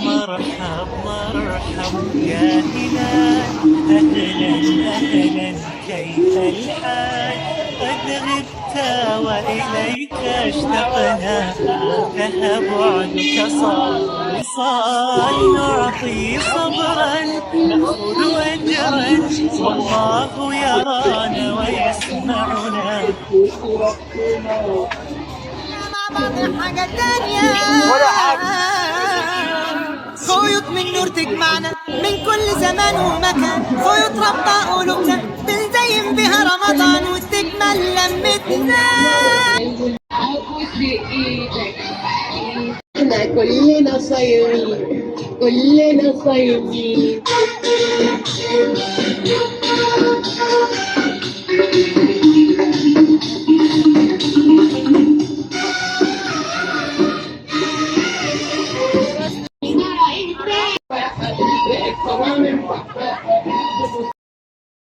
مرحب مرحب يا هلال، أهلا أهلا كيف الحال؟ قد غبت وإليك اشتقنا، ذهب عنك صار وصال. نعطي صبرا نأخذ أجرا، والله يرانا ويسمعنا. حاجة تانية خيوط من نور تجمعنا من كل زمان ومكان، خيوط ربطة قلوبنا بنزين بها رمضان وتكمل لمتنا. احنا كلنا صايمين كلنا صايمين.